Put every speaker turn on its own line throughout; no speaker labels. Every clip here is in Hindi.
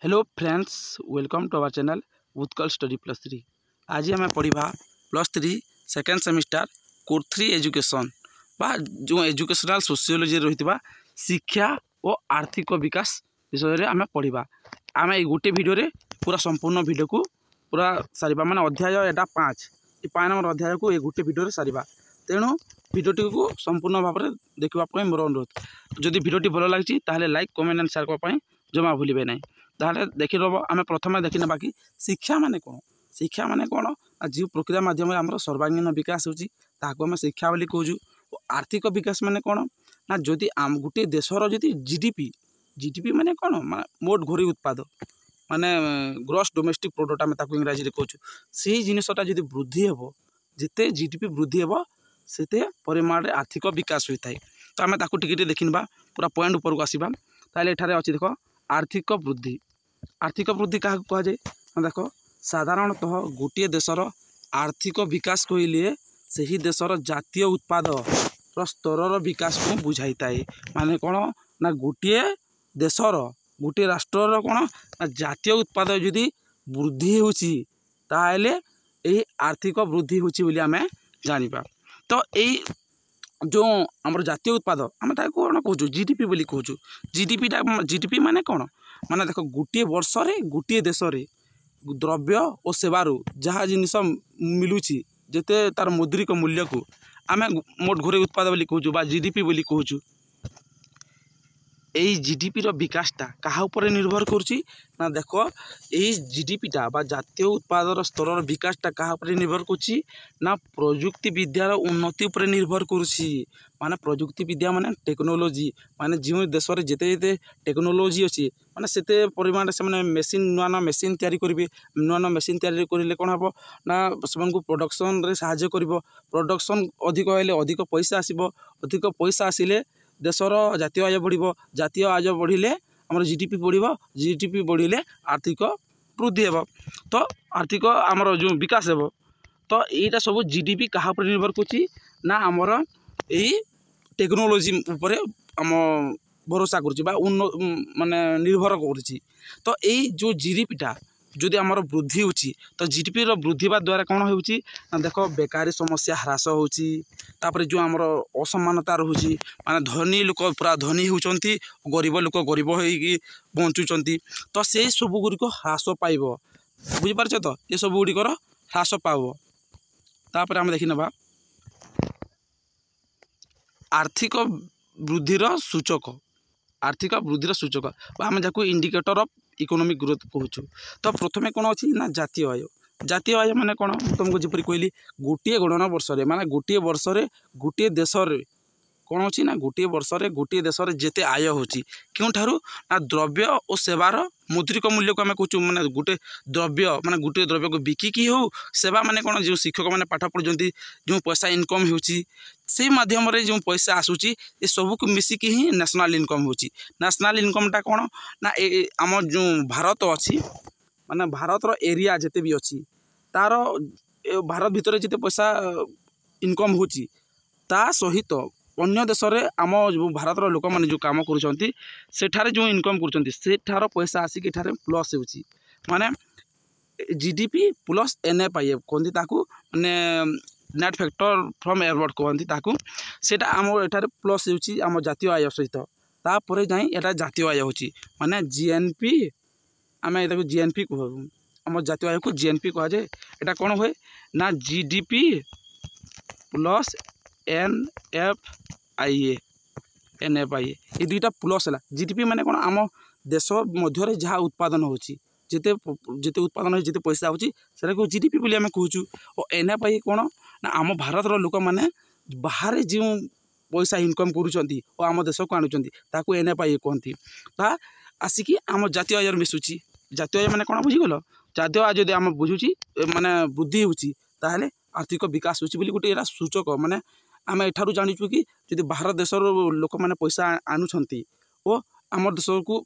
Hello friends, welcome to our channel Utkal study +3। आज आम पढ़ा +3 सेकेंड सेमिस्टर कोर 3 एजुकेशन बा जो एजुकेशनल सोशियोलॉजी रही शिक्षा और आर्थिक विकास विषय आम पढ़ा। आम ये गोटे भिडियो पूरा संपूर्ण भिडियो को पूरा सारिबा माने अध्याय एटा 5 नंबर अध्याय को ये गोटे भिडियो सारिबा। तेणु भिडियोटी को संपूर्ण भाव में देखा मोर अनुरोध। जदि भिडियोटी भल लगी ताहले लाइक कमेंट एंड शेयर करने जमा भूलिबे नहीं। ताहले देखि रब आम प्रथम देखि ना कि शिक्षा माने कौन। शिक्षा माने कौन जो प्रक्रिया माध्यम आम सर्वांगीन विकास होची ताको आम शिक्षा बोली कहूँ। आर्थिक विकास माने कौन ना जदि आम गोटे देशर जदि जीडीपी माने कौन मोट घोरी उत्पाद माने ग्रॉस डोमेस्टिक प्रोडक्ट आम ताको इंग्राजी रे कहूँ। से जिनसटा जदि वृद्धि हेबो जिते जीडीपी वृद्धि हेबो सेते परिमाण रे आर्थिक विकास होता है। तो आम ताको टिके देखिनबा पूरा पॉइंट ऊपर को आसीबा। ताले एठारे अछि देखो आर्थिक वृद्धि। आर्थिक वृद्धि क्या कह जाए देख साधारणतः गोटे देशर आर्थिक विकास कहले से ही देशर जातीय उत्पाद स्तर विकास को बुझाई थाए। माने कौन ना गोटे देशर गोटे राष्ट्र कौन ना जातीय उत्पाद यदि वृद्धि होची ताहले यही आर्थिक वृद्धि होची बोली आमे जानिबा। तो यही जो आमर जातीय उत्पाद आम कौन कहूँ जीडीपी बोली कहूँ। जीडीपी माने कौन माने देख गोटे वर्ष रे गोटे देश रे द्रव्य और सेवारू जहाँ जिनिस मिलूची जेते तार मौद्रिक मूल्य को आम मोट घोरे उत्पाद बोली कहूँ बा जीडीपी बोली कहूँ। यही जीडीपी रो विकासटा कहा ऊपर निर्भर करुच्ची ना देख यही जीडीपीटा बा जातीय उत्पादर स्तर विकासटा कहा ऊपर निर्भर करुच्ची ना प्रजुक्ति विद्यार उन्नति ऊपर निर्भर करुच्ची। माने प्रजुक्ति विद्या माने टेक्नोलोजी माने जो देश में जिते जिते टेक्नोलोजी अच्छी माने सेते परिमाण से माने मेसीन नुआ मेसीन तैयारी करेंगे। नुआ मेसीन तैयारी करें कौन हम ना से प्रोडक्शन रे साहाय्य करिवो। प्रोडक्शन अधिक हेले अधिक पैसा आसीबो। अधिक पैसा आसिले देशर जातीय आय बढ़िबो। जातीय आय बढ़िले आमर जीडीपी बढ़िबो। जीडीपी बढ़िले आर्थिक वृद्धि हेबो। तो आर्थिक आमर जो विकास हेबो। तो यहीटा सब जीडीपी कहा पर निर्भर करुच्ची ना आमर यही टेक्नोलोजी उपरे आम भरोसा करुच्ची बा माने निर्भर करुच्ची। तो यही जो जीडीपीटा जदि आमर वृद्धि होची तो जीडीपी रो वृद्धि बा द्वारा कौन होची ना देख बेकारी समस्या ह्रास होची। तापर जो आमर असमानता रोची माने धनी लोक पूरा धनी होचंती गरीब लोक गरीब होइकी बंचुचंती। तो से सब गुड़िक ह्रास पाइबो। बुझी पारछ तो ये सब गुड़िकर ह्रास पाइबो। तापर आम देखि नबा आर्थिक वृद्धिर सूचक। आर्थिक वृद्धिर सूचक आम जाको इंडिकेटर ऑफ इकोनॉमिक ग्रोथ कहूँ। तो प्रथमे कौन अच्छी ना जातीय आय। जातीय आय माने कौन तुमको जपरी कहली गोटे गणना वर्ष रे माने गोटे वर्ष रे गोटे देश रे कौन अच्छी ना गोटे वर्ष रे गोटे देश रे जेते आय होची क्यों ठारू ना द्रव्य और सेवार मौद्रिक मूल्य को आम कहूँ। माने गोटे द्रव्य को बिकिकी हो सेवा माने कौन जो शिक्षक मैंने पाठ पढ़ुंट जो पैसा इनकम होची से माध्यम रे जो पैसा आसूची ये सब को मिसिकी ही नेशनल इनकम होची। नेशनल इनकमटा कौन ना आम जो भारत अच्छी माने भारतर एरिया जिते भी अच्छी तार भारत भितर जिते पैसा इनकम होची ता सहित अन्य देश रे आम जो भारतर लोक मैंने जो काम करुँच सेठारे जो इनकम करुँच सेठार पैसा आसिक एठारे प्लस होची। माने जीडीपी प्लस एनएफआईएफ कहती ताकू माने नेट फैक्टर फ्रॉम एयरवर्ड कहती ताकू सेटा आम एठारे प्लस होची आम जातीय आय सहित तापर जाई एटा जातीय आय होची माने जीएनपी आम एटाको जीएनपी कहू। आम जातीय आय को जीएनपी कह जाए। एटा कौन हुए ना जीडीपी प्लस एनएफआईए ये दुईटा प्लस है। जीडीपी माने कौन आम देश मध्य जहाँ उत्पादन होची जिते जिते उत्पादन हो जिते पैसा होची सेटा को जीडीपी बोली आम कहूँ। और एनएफआई कौन ना आम भारतर लोक मैंने बाहर जो पैसा इनकम करुँच और आम देश को आणुंट ताकू एनएफआई कहती ता आसिकी आम जातीय आय मिशुची। जातीय आय माने कौन बुझीगल जातीय आय जदि आम बुझुची माने वृद्धि होची ताहले आर्थिक विकास होची बोली गोटे एरा सूचक। माने आम एठारू जानिचु कि जदि बाहर देशर लोक मैंने पैसा आणुछंती और आम देश को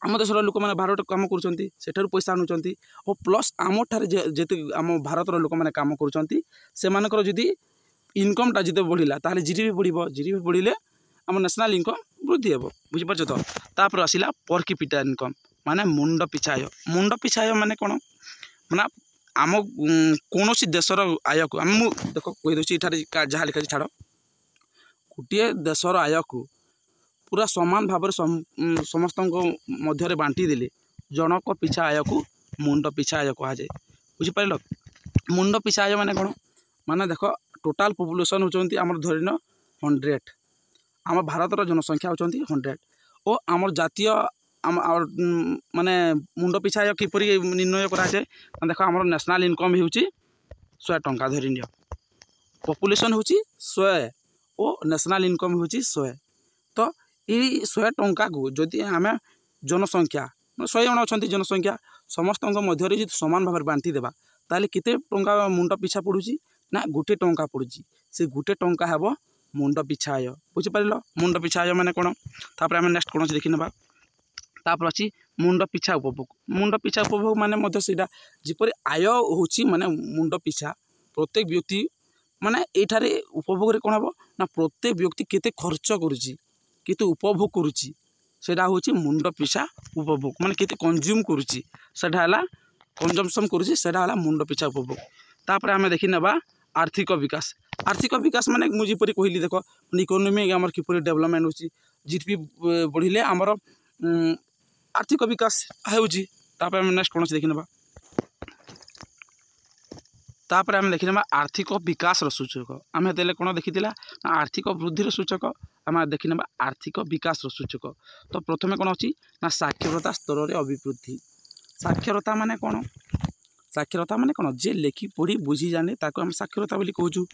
आम देशर लोक मैंने बाहर काम करुँच सेठारू पैसा आणुछंती और प्लस आम ठारे जेते आम भारतर लोक मैंने काम करुँच से मानकर जदि इनकमटा जिते बढ़िला ताहले जीडीपी बढ़िबो। जीडीपी बढ़िले आम नेशनल इनकम वृद्धि हेबो। बुझी पारछ तो। तापर आसिला पर कैपिटा इनकम। माने मुंड पिछा आय माने कौन माने आम कौन देशर आय को आम देख कहीदे जहाँ लिखा छाड़ गोटे देशर आय को पूरा समान भाव समस्त मध्य बांटी देले जनक पिछा आय को मुंड पिछा आय कह जाए बुझिपार मुंड पिछा आय माने कौन माने देख टोटाल पॉपुलेशन होती आम धरिन 100 आम भारतर जनसंख्या होती 100 और आम जातीय आम माने मुंड पिछा आय किपरि निर्णय करा जाए देख आम नेशनल इनकम हो 100 टंका धरी नि पॉपुलेशन हो 100 और नेशनल इनकम हो 100 तो ये 100 टंका को जदि आम जनसंख्या 100 जन अच्छा जनसंख्या समस्त मध्य सामान भाव बांटी देवा ताले केते टंका मुंड पिछा पड़ुची ना गोटे टंका पड़ुची से गोटे टंका हेबो मुंड पिछा आय बुझिपार मुंड पिछा आय माने कौन तापर आम नेक्स्ट कौन देखी ना तापर अच्छी मुंड पिछा उपभोग माने मध्य सेटा जिपरि आय होची माने मुंड पिछा प्रत्येक व्यक्ति माने एठारे उपभोग रे कोन हबो ना प्रत्येक व्यक्ति केते खर्च करूची केते उपभोग करूची सेटा होची मुंड पिछा उपभोग माने केते कंज्यूम करूची सेटा हला कंजम्पशन करूची सेटा हला मुंड पिछा उपभोग तापर आमे देखि नेबा आर्थिक विकास माने मुझे परि कहली देखो इकोनॉमी हमर किपरि डेवलपमेंट होची जीडीपी बढ़िले हमर आर्थिक विकास होची तापर आमे नेक्स्ट कोन देखि नेबा तापर आमे देखि नेबा आर्थिक विकास रो सूचक आमे देले कोन देखितिला आर्थिक वृद्धि रो सूचक आमे देखि नेबा आर्थिक विकास रो सूचक तो प्रथमे कोन अछि ना साक्षरता स्तर रे अभिवृद्धि साक्षरता माने कोन जे लेखि पढ़ी बुझी जाने ताको हम साक्षरता बोली कहूँ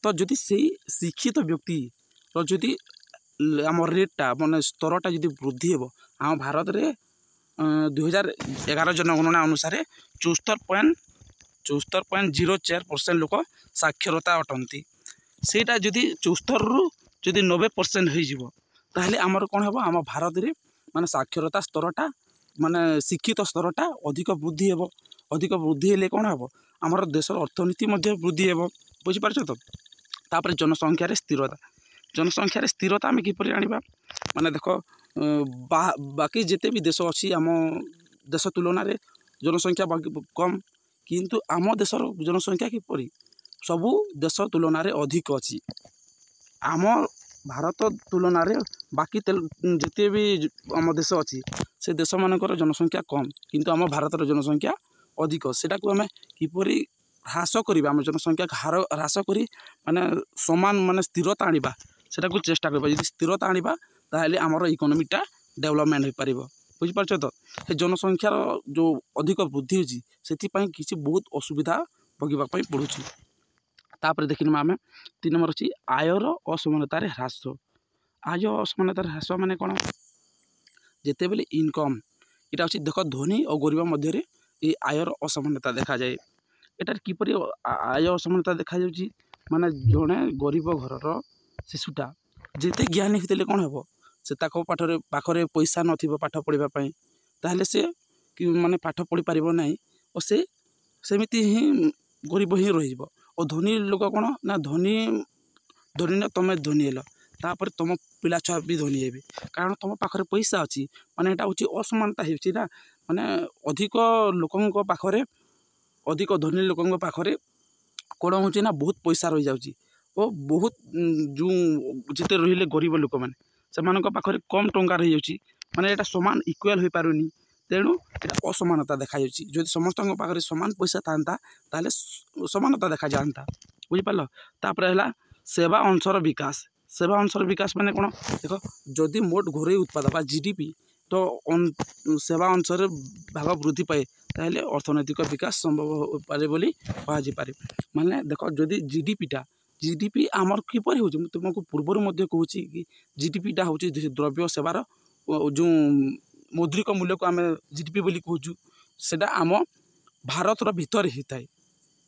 तो जदि से शिक्षित व्यक्ति तो जदि आम रेटा माने स्तरटा जदि वृद्धि हे आम भारत रे 2011 जनगणना अनुसार 74.04% लोक साक्षरता अटंती सेटा जदि 74 रु जदि 90% हो ताहले आमर कौन हे आम भारत रे माने साक्षरता स्तरटा माने शिक्षित स्तरटा अधिक वृद्धि हे अधिक वृद्धि हेले कौन हे आमर देशर अर्थनीति वृद्धि हे बुझिपार तो तापर जनसंख्यार स्थिरता आम किपरि आनिबा माने देख बाकी जिते भी देश अच्छी आम देश तुलन में जनसंख्या कम किंतु आम देशर जनसंख्या किपरि सबू देश तुलन में अधिक अच्छी आम भारत तुलन में बाकी जिते भी आम देश अच्छी से देश मानकर जनसंख्या कम किंतु आम भारतर जनसंख्या अधिक सेटा को आम किपरि ह्रास करिबा आम जनसंख्या ह्रास करी माने समान माने स्थिरता आनिबा सेटा को चेष्टा करबा यदि स्थिरता आनिबा ताहले आमर इकोनॉमीटा डेवलपमेंट हो पारिबो बुझिपारछ तो जनसंख्यार जो अधिक वृद्धि होची सेति पई किछि बहुत असुविधा भोगिबा पई पड़ुची तापर देखिनमा आमे 3 नंबर अछि आयर असमानता रे ह्रास आय असमानता रे ह्रास माने कोन जेते बेले इनकम इटा अछि देखो धनी और गरीब मध्य रे ए आयर असमानता देखा जाए एटार किपरि आय असमानता देखा जाउची माने जणे गरीब घरर शिशुटा जेते ज्ञानी होइतले कोन हेबो से ताको पाखरे पैसा नथिबो पाठ पढ़िबा पई ताहले से कि माने पाठ पढ़ि पारिबो नाही और से सेमिति ही गरीब ही रहिबो और धनी लोक कोन ना धनी ना तमे धनी हेलो तापर तुम पिला छुआ भी धनी हेबे कारण तुम पाखरे पैसा अछि माने एटा होची असमानता हेउची ना माने अधिक लोकंक पाखरे अधिक धनी लोकंक पाखरे कोन होची ना बहुत पैसा रहि जाउची और बहुत जो जिते रहिले गरीब लोक माने सेमानक पाखरे कम टंका रहि जाउची माने एटा समान इक्वल होई पारुनी तेणु एटा असमानता देखा जाउची जदि समस्त पाखरे समान पैसा थांता ताले समानता देखा जानता बुझि पालो तापर हला सेवा अंशर विकास माने कोन देखो जदि मोट घरोई उत्पाद बा जीडीपी तो सेवा अंशर भाग वृद्धि पाए ताहले अर्थनैतिक विकास संभव हो पारे बोली कहा जी पारे माने देखो जदि जीडीपी आमर किपरि हो तुमको पूर्वर मध्य कहूँ कि जीडीपीटा हूँ द्रव्य सेवार जो मौद्रिक मूल्य को आम जीडीपी बोली कहूँ सेटा आम भारतर भितर ही थाए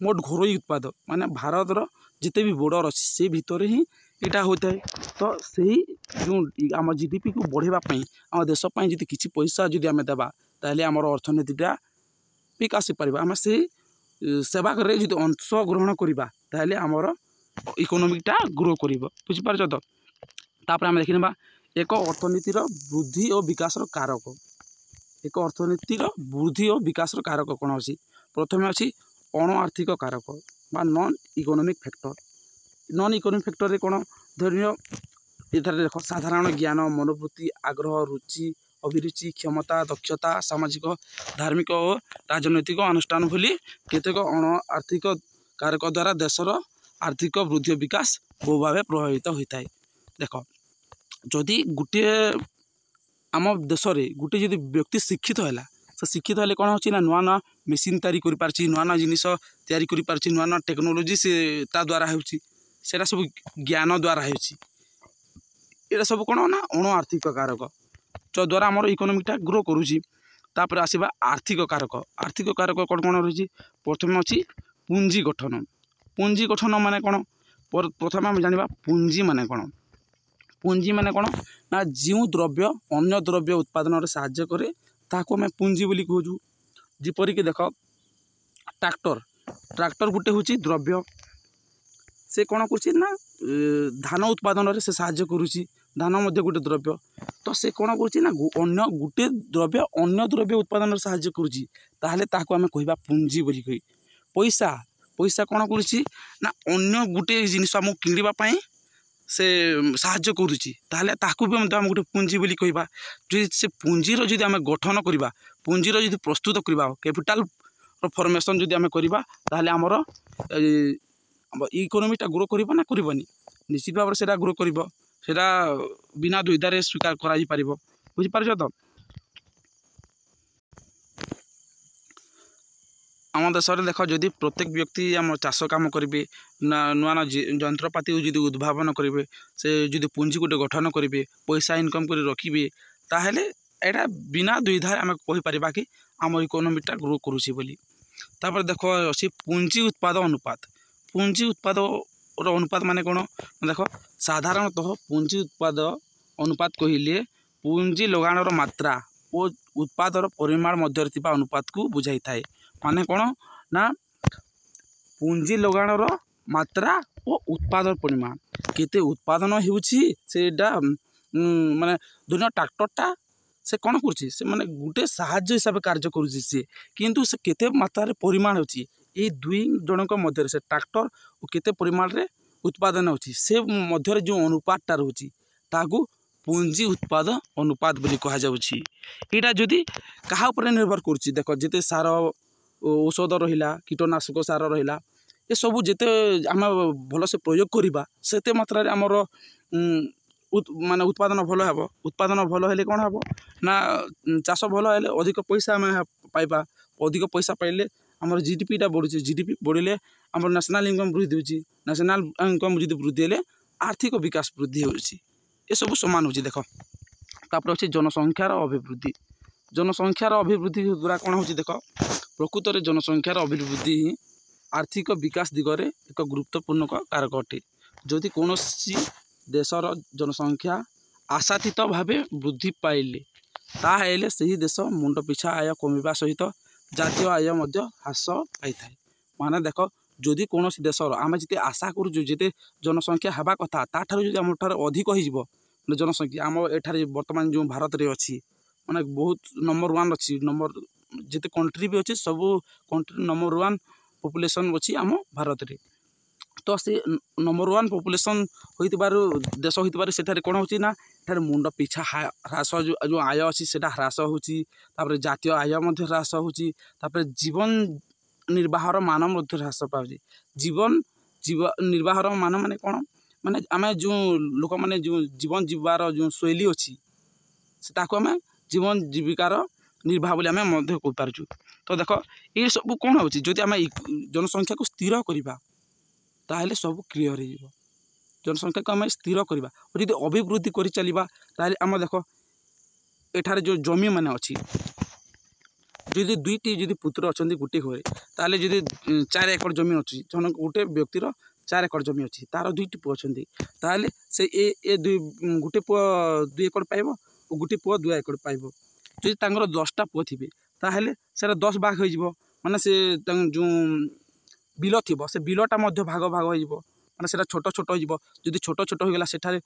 मोट घरोई उत्पाद माने भारतर जिते भी बॉर्डर अच्छी से भितर ही यहाँ होता है तो सही जो आम जीडीपी को बढ़ावाई आम देशपाई जी किसी पैसा जदि आम देवा ताहले आमर अर्थनीतिटा विकास पार आम से सेवा करे जो अंश ग्रहण करवा ताहले आमर इकोनॉमिकटा ग्रो कर बुझिपार तो तापर आम देखा एक अर्थनीतिर वृद्धि और विकास कारक एक अर्थनीतिर वृद्धि और विकास कारक कौन अच्छी प्रथम अच्छी अण आर्थिक कारक बा non economic factor. Non economic factor रे कौन धरिनियो इधर देख साधारण ज्ञान मनोवृत्ति आग्रह रुचि अभिरुचि क्षमता दक्षता सामाजिक धार्मिक और राजनैतिक अनुष्ठान भली केतेक अण आर्थिक कारक द्वारा देशर आर्थिक वृद्धि विकास बहु भाव प्रभावित होता है। देख जदि गोटे आम देश में गोटे जदि व्यक्ति शिक्षित है तो शिक्षित हेल्ले कौन होची ना नुआ नुआ मेसीन तैयारी कर पारछि नुआ नुआ जिनिस तैयारी कर पारछि नुआ नुआ टेक्नोलोजी से ता द्वारा होची सेरा सब ज्ञान द्वारा होची एटा सब कौन ना अण आर्थिक कारक जो द्वारा आमर इकोनॉमिकटा ग्रो करुची। तापर आसीबा आर्थिक कारक कौन कौन रही प्रथम अच्छी पुंजी गठन माने कौन प्रथम आम जाना पुंजी माने कौन ना जो द्रव्य अन्य द्रव्य उत्पादन साहाय्य करे ताको आम पुंजी बोली कहूँ। जेपरिक देख ट्रैक्टर गोटे हूँ द्रव्य से कौन कर धान उत्पादन से साहाय्य करुच्ची धान मध्य गोटे द्रव्य तो से कौन कर अन्य गोटे द्रव्य अन्य द्रव्य उत्पादन साहाय्य करुच्ची ताहले ताको आम कहवा पुंजी बोली कही। पैसा कौन करुच्ची ना अन्य गोटे जिनिस आम किणवा से साहाय्य करुच्ची ताहले ताकू भी आम गोटे पुंजी बोली कहवा। जो से पुंजीर जदि आम गठन करवा पुंजीर जदि प्रस्तुत करवा कैपिटाल फॉर्मेशन जदि आम करवा ताहले आमर इकोनॉमीटा ग्रो करबा ना करबनी निश्चित भाव से ग्रो करब सेटा बिना द्विधारे स्वीकार करा पारिबो बुझी पारछ तो। आम देश में देख जदि प्रत्येक व्यक्ति आम चाष काम करेंगे नुआ नुआ जंत्रपाति जदि उद्भावन करेंगे से जदि पुंजी गोटे गठन करेंगे पैसा इनकम कर रखिए ताहले एटा बिना द्विधारे आम कहीपर कि आम इकोनॉमीटा ग्रो करुँची बोली। तापर देख अच्छी पुंजी उत्पाद अनुपात माने कौन देख साधारणतः पुंजी उत्पाद अनुपात कहले पुंजी लगाणर मात्रा और उत्पादर परिमाण मध्य अनुपात को बुझाई थाए। माने कौन ना पुंजी लगाणर मात्रा और उत्पादन परिमाण केते उत्पादन होउछि सेटा माने दुनिया ट्रैक्टरटा से कौन करुच्ची से माने गोटे साहाय्य हिसाब कार्य करुच्ची सी किंतु से केते मात्रा परिमाण होची ये दुई जनक मध्य से ट्रैक्टर और केते परिमाण रे उत्पादन होची से मध्य जो अनुपातटा रोची ताकू पुंजी उत्पाद अनुपात बोली कहा जाउछि। एटा जदि कहा ऊपर निर्भर करुच्ची देख जेते सार औषध रहिला कीटनाशक सार रहिला ये सब जेते आम भल से प्रयोग करवा सेते मात्रा रे आमर माने उत्पादन भल हेबो उत्पादन भल हेले कौन हेबो ना चाष भल हेले अधिक पैसा आम पाइबा अधिक पैसा पाइले आमर जीडीपीटा बढ़ुची जीडीपी बढ़िले आमर नेशनल इनकम वृद्धि होची नेशनल इनकम जदि वृद्धि हेले आर्थिक विकास वृद्धि होची ये सब समान होची। देख तापर अच्छी जनसंख्यार अभिवृद्धि द्वारा कौन होची देख प्रकृत में जनसंख्यार अभिवृद्धि ही आर्थिक विकास दिगरे एक गुरुत्वपूर्ण कारक अटे। जदि कौन देशर जनसंख्या आशातीत भाव वृद्धि पाइले ताहेले सही देश मुंड पिछा आय कमिबा सहित जातीय आय मध्य ह्रास पाई थाए। माने देख जदि कौन देशर आम जिते आशा करूँ जिते जनसंख्या हवा कथा ताठार जदि आम अधिक हो जनसंख्या आम एठारे वर्तमान जो भारत रे अच्छी माने बहुत नंबर 1 अच्छी नंबर जिते कंट्री भी अच्छी सब कंट्री नंबर 1 पॉपुलेशन अच्छी आम भारत रे तो से नंबर 1 पॉपुलेशन होइतबारु देश होइतबारु सेठारे कोन होची ना एठारे मुंड पिछा ह्रास जो आय अच्छी सेटा ह्रास होची तापर जातीय आय मध्य ह्रास होची तापर जीवन निर्वाहर मान मध्य ह्रास पाउची। जीवन निर्वाहर मान माने कोन माने आमे जो लोक माने जो जीवन जीवार जो शैली अच्छी से आम जीवन जीविकार निर्वाह बोली आम मध्य कहि पारछु। तो देख ये सब कौन होची जदि आम जनसंख्या को स्थिर करबा ताहले सब क्लियर हो जनसंख्या को आम स्थिर करबा और यदि अभिवृद्धि कर चलबा ताहले आम देख एठारे जो जमी माने अच्छी जदि दुईटी जदि पुत्र अच्छा गोटे घरे ताहले जदि 4 एकड़ जमी अच्छी जन गोटे व्यक्तिर 4 एकड़ जमी अच्छी तार दुईटी पुଅ अच्छी ताहले से ए गोटे पुଅ 2 एकड़ पाइब और गोटे पुଅ 2 एकड़ पाइब। जदि तांकर 10टा पुଅ थिबे ताहले सेरा 10 भाग हो माने से जो बिल थी से बिलटा भाग भाग हो माने सेटा छोट छोट हो जदि छोट छोट हो गला सेठारे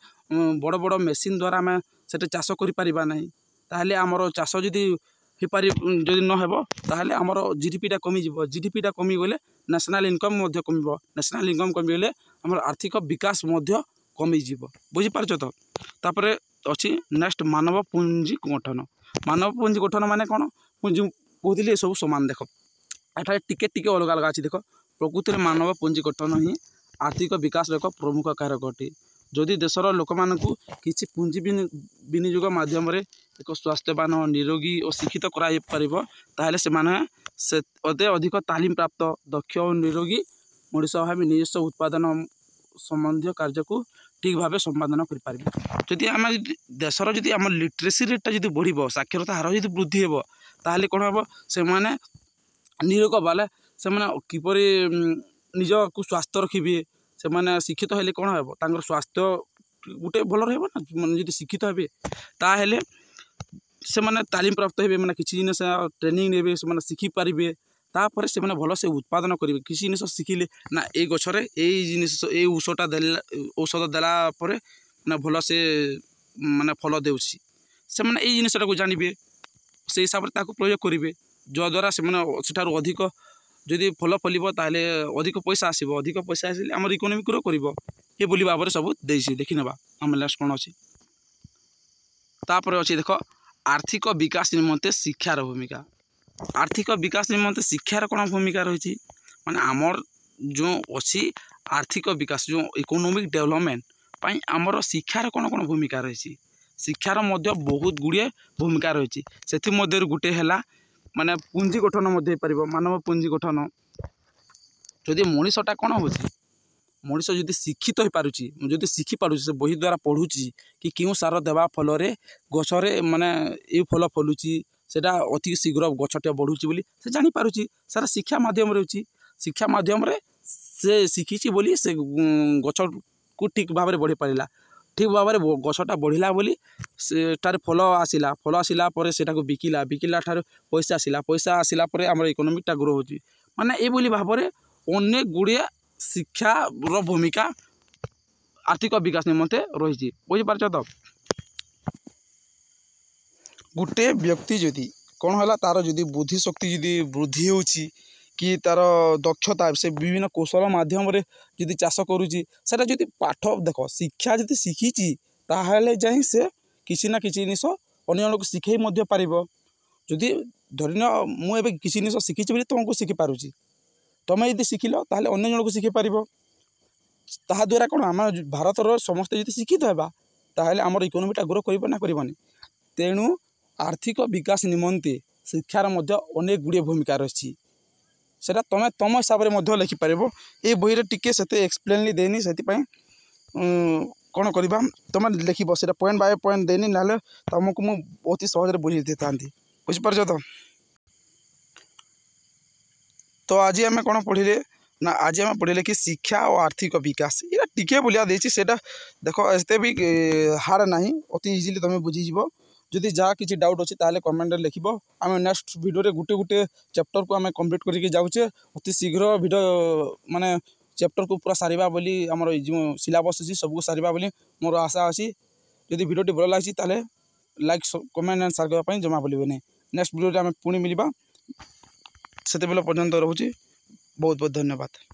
बड़ बड़ मेसीन द्वारा आम से चाष कर पारिबा नहीं ताहले आमर चाष जदि ହେଇପାରି ଯଦି न ହେବ ତାହେଲେ ଆମର ଜିଡିପିଟା କମିଯିବ। ଜିଡିପିଟା କମିଗଲେ ନ୍ୟାସନାଲ୍ ଇନକମ୍ ମଧ୍ୟ କମିବ। ନ୍ୟାସନାଲ୍ ଇନକମ୍ କମିଗଲେ ଆମର ଆର୍ଥିକ ବିକାଶ ମଧ୍ୟ କମିଯିବ। ବୁଝିପାରୁଛ ତ? ତାପରେ ଅଛି ନେକ୍ସଟ ମାନବ ପୁଞ୍ଜି ଗଠନ। ମାନବ ପୁଞ୍ଜି ଗଠନ ମାନେ କ'ଣ? ମୁଁ ଯେଉଁ କହୁଥିଲି ଏସବୁ ସମାନ। ଦେଖ ଏଠାରେ ଟିକେ ଟିକେ ଅଲଗା ଅଲଗା ଅଛି। ଦେଖ ପ୍ରକୃତିରେ ମାନବ ପୁଞ୍ଜି ଗଠନ ହିଁ ଆର୍ଥିକ ବିକାଶର ଏକ ପ୍ରମୁଖ କାରକ ଅଟେ। ଯଦି ଦେଶର ଲୋକମାନଙ୍କୁ କିଛି ପୁଞ୍ଜି ବିନିଯୋଗ ମାଧ୍ୟମରେ ଏକ ସ୍ୱାସ୍ଥ୍ୟବାନ, ନିରୋଗୀ ଓ ଶିକ୍ଷିତ କରାଯାଇପାରିବ, ତାହେଲେ ସେମାନେ ଅତି ଅଧିକ ତାଲିମ ପ୍ରାପ୍ତ, ଦକ୍ଷ ଓ ନିରୋଗୀ ମଣିଷ ଭାବେ ନିଜସ୍ୱ ଉତ୍ପାଦନ ସମ୍ବନ୍ଧୀୟ କାର୍ଯ୍ୟକୁ ଠିକ୍ ଭାବେ ସମ୍ପାଦନ କରିପାରିବେ। ଯଦି ଆମେ ଦେଶର ଯଦି ଆମ ଲିଟରେସି ରେଟ୍ଟା ଯଦି ବଢ଼ିବ, ସାକ୍ଷରତା ହାର ଯଦି ବୃଦ୍ଧି ହେବ, ତାହେଲେ କ'ଣ ହେବ? ସେମାନେ ନିରୋଗ ବାଲେ ସେମାନେ କିପରି ନିଜକୁ ସ୍ୱାସ୍ଥ୍ୟ ରଖିବେ। ସେମାନେ ଶିକ୍ଷିତ ହେଲେ କ'ଣ ହେବ? ତାଙ୍କର ସ୍ୱାସ୍ଥ୍ୟ ଗୋଟେ ଭଲ ରହିବ ନା। ମାନେ ଯଦି ଶିକ୍ଷିତ ହେବେ ତାହେଲେ ସେମାନେ ତାଲିମ ପ୍ରାପ୍ତ ହେବେ, ମାନେ କିଛି ଜିନିଷ ଟ୍ରେନିଂ ନେବେ, ସେମାନେ ଶିଖିପାରିବେ। ତାପରେ ସେମାନେ ଭଲସେ ଉତ୍ପାଦନ କରିବେ। କିଛି ଜିନିଷ ଶିଖିଲେ ନା ଏଇ ଗଛରେ ଏଇ ଜିନିଷ ଏଇ ଔଷଧ ଦେଲା ପରେ ମାନେ ଭଲସେ ମାନେ ଫଳ ଦେଉଛି, ସେମାନେ ଏଇ ଜିନିଷଟାକୁ ଜାଣିବେ, ସେଇ ହିସାବରେ ତାକୁ ପ୍ରୟୋଗ କରିବେ। ଯଦ୍ୱାରା ସେମାନେ ସେଠାରୁ ଅଧିକ ଯଦି ଫଳ ଫଳିବ ତାହେଲେ ଅଧିକ ପଇସା ଆସିବ। ଅଧିକ ପଇସା ଆସିଲେ ଆମର ଇକୋନୋମି ଗ୍ରୋ କରିବ। ଏଭଳି ଭାବରେ ସବୁ ଦେଇଛି। ଦେଖିନେବା ଆମ ଲାଷ୍ଟ କ'ଣ ଅଛି। ତାପରେ ଅଛି ଦେଖ ଆର୍ଥିକ ବିକାଶ ନିମନ୍ତେ ଶିକ୍ଷାର ଭୂମିକା। ଆର୍ଥିକ ବିକାଶ ନିମନ୍ତେ ଶିକ୍ଷାର କ'ଣ ଭୂମିକା ରହିଛି? ମାନେ ଆମର ଯେଉଁ ଅଛି ଆର୍ଥିକ ବିକାଶ, ଯେଉଁ ଇକୋନୋମିକ୍ ଡେଭଲପମେଣ୍ଟ ପାଇଁ ଆମର ଶିକ୍ଷାର କ'ଣ କ'ଣ ଭୂମିକା ରହିଛି? ଶିକ୍ଷାର ମଧ୍ୟ ବହୁତ ଗୁଡ଼ିଏ ଭୂମିକା ରହିଛି। ସେଥିମଧ୍ୟରୁ ଗୋଟେ ହେଲା ମାନେ ପୁଞ୍ଜି ଗଠନ ମଧ୍ୟ ହେଇପାରିବ। ମାନବ ପୁଞ୍ଜି ଗଠନ ଯଦି ମଣିଷଟା କ'ଣ ହେଉଛି, ମଣିଷ ଯଦି ଶିକ୍ଷିତ ହେଇପାରୁଛି, ଯଦି ଶିଖିପାରୁଛି, ସେ ବହି ଦ୍ୱାରା ପଢ଼ୁଛି କି କେଉଁ ସାର ଦେବା ଫଳରେ ଗଛରେ ମାନେ ଏଇ ଫଳ ଫଳୁଛି, ସେଇଟା ଅତି ଶୀଘ୍ର ଗଛଟେ ବଢ଼ୁଛି ବୋଲି ସେ ଜାଣିପାରୁଛି। ସାରା ଶିକ୍ଷା ମାଧ୍ୟମରେ ହେଉଛି। ଶିକ୍ଷା ମାଧ୍ୟମରେ ସେ ଶିଖିଛି ବୋଲି ସେ ଗଛକୁ ଠିକ୍ ଭାବରେ ବଢ଼ି ପାରିଲା। ଠିକ୍ ଭାବରେ ଗଛଟା ବଢ଼ିଲା ବୋଲି ସେଠାରେ ଫଳ ଆସିଲା ପରେ ସେଟାକୁ ବିକିଲା ଠାରୁ ପଇସା ଆସିଲା ପରେ ଆମର ଇକୋନୋମିକଟା ଗ୍ରୋ ହେଉଛି। ମାନେ ଏଇଭଳି ଭାବରେ ଅନେକ ଗୁଡ଼ିଏ ଶିକ୍ଷାର ଭୂମିକା ଆର୍ଥିକ ବିକାଶ ନିମନ୍ତେ ରହିଛି। ବୁଝିପାରୁଛ ତ? ଗୋଟେ ବ୍ୟକ୍ତି ଯଦି କ'ଣ ହେଲା, ତାର ଯଦି ବୁଦ୍ଧି ଶକ୍ତି ଯଦି ବୃଦ୍ଧି ହେଉଛି କି ତାର ଦକ୍ଷତା, ସେ ବିଭିନ୍ନ କୌଶଳ ମାଧ୍ୟମରେ ଯଦି ଚାଷ କରୁଛି, ସେଟା ଯଦି ପାଠ ଦେଖ ଶିକ୍ଷା ଯଦି ଶିଖିଛି ତାହେଲେ ଯାଇ ସେ କିଛି ନା କିଛି ଜିନିଷ ଅନ୍ୟ ଜଣକୁ ଶିଖେଇ ମଧ୍ୟ ପାରିବ। ଯଦି ଧରିନିଅ ମୁଁ ଏବେ କିଛି ଜିନିଷ ଶିଖିଛି ବୋଲି ତୁମକୁ ଶିଖିପାରୁଛି, ତୁମେ ଯଦି ଶିଖିଲ ତାହେଲେ ଅନ୍ୟ ଜଣକୁ ଶିଖେଇ ପାରିବ। ତାହାଦ୍ୱାରା କ'ଣ ଆମ ଭାରତର ସମସ୍ତେ ଯଦି ଶିକ୍ଷିତ ହେବା ତାହେଲେ ଆମର ଇକୋନୋମିଟା ଗ୍ରୋ କରିବ ନା କରିବନି। ତେଣୁ ଆର୍ଥିକ ବିକାଶ ନିମନ୍ତେ ଶିକ୍ଷାର ମଧ୍ୟ ଅନେକ ଗୁଡ଼ିଏ ଭୂମିକା ରହିଛି। ସେଟା ତୁମେ ତୁମ ହିସାବରେ ମଧ୍ୟ ଲେଖିପାରିବ। ଏଇ ବହିରେ ଟିକେ ସେତେ ଏକ୍ସପ୍ଲେନଲି ଦେଇନି, ସେଥିପାଇଁ କ'ଣ କରିବା, ତୁମେ ଲେଖିବ। ସେଇଟା ପଏଣ୍ଟ ବାଇ ପଏଣ୍ଟ ଦେଇନି, ନହେଲେ ତୁମକୁ ମୁଁ ଅତି ସହଜରେ ବୁଝେଇ ଦେଇଥାନ୍ତି। ବୁଝିପାରୁଛ ତ? ତ ଆଜି ଆମେ କ'ଣ ପଢ଼ିଲେ ନା, ଆଜି ଆମେ ପଢ଼ିଲେ କି ଶିକ୍ଷା ଓ ଆର୍ଥିକ ବିକାଶ। ଏଇଟା ଟିକେ ଭଳିଆ ଦେଇଛି, ସେଇଟା ଦେଖ ଏତେ ବି ହାର୍ଡ଼ ନାହିଁ, ଅତି ଇଜିଲି ତୁମେ ବୁଝିଯିବ। ଯଦି ଯାହା କିଛି ଡାଉଟ୍ ଅଛି ତାହେଲେ କମେଣ୍ଟରେ ଲେଖିବ। ଆମେ ନେକ୍ସଟ ଭିଡ଼ିଓରେ ଗୋଟେ ଚାପ୍ଟରକୁ ଆମେ କମ୍ପ୍ଲିଟ୍ କରିକି ଯାଉଛେ। ଅତି ଶୀଘ୍ର ଭିଡ଼ିଓ ମାନେ ଚାପ୍ଟରକୁ ପୁରା ସାରିବା ବୋଲି ଆମର ଯେଉଁ ସିଲାବସ୍ ଅଛି ସବୁକୁ ସାରିବା ବୋଲି ମୋର ଆଶା ଅଛି। ଯଦି ଭିଡ଼ିଓଟି ଭଲ ଲାଗିଛି ତାହେଲେ ଲାଇକ୍ କମେଣ୍ଟ ଆଣ୍ଡ ସେୟାର କରିବା ପାଇଁ ଜମା ଭୁଲିବେନି। ନେକ୍ସଟ ଭିଡ଼ିଓରେ ଆମେ ପୁଣି ମିଳିବା। ସେତେବେଳେ ପର୍ଯ୍ୟନ୍ତ ରହୁଛି। ବହୁତ ବହୁତ ଧନ୍ୟବାଦ।